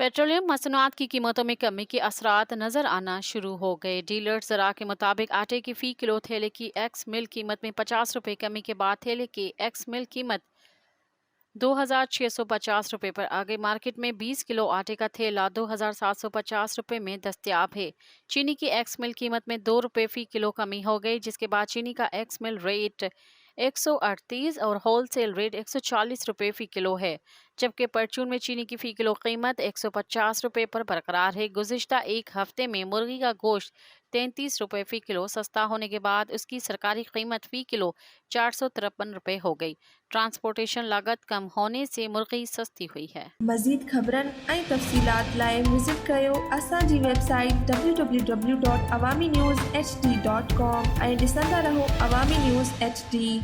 Petroleum मसनूआत की कीमतों में कमी के असरात नजर आना शुरू हो गए। डीलर्स जरा के मुताबिक आटे की फी किलो थैले की एक्स मिल कीमत में 50 रुपए कमी के बाद थैले की एक्स मिल कीमत 2,650 रुपए पर आ गई। मार्केट में 20 किलो आटे का थैला 2,750 रुपए में दस्तयाब है। चीनी की एक्स मिल कीमत में 2 रुपए फी किलो कमी हो गई, जिसके बाद चीनी का एक्स मिल रेट 138 और होलसेल रेट 140 रुपए फी किलो है, जबकि परचून में चीनी की फी किलो कीमत 150 रुपए पर बरकरार है। गुज़िश्ता एक हफ्ते में मुर्गी का गोश्त 33 रुपए फी किलो सस्ता होने के बाद उसकी सरकारी कीमत फी किलो 453 रुपए हो गई। ट्रांसपोर्टेशन लागत कम होने से मुर्गी सस्ती हुई है। मज़ीद ख़बरन ऐं तफ़सीलात लाइ विज़िट कयो असांजी वेबसाइट www.awamiNewsHD.com ऐं ॾिसंदा रहो अवामी न्यूज़ HD।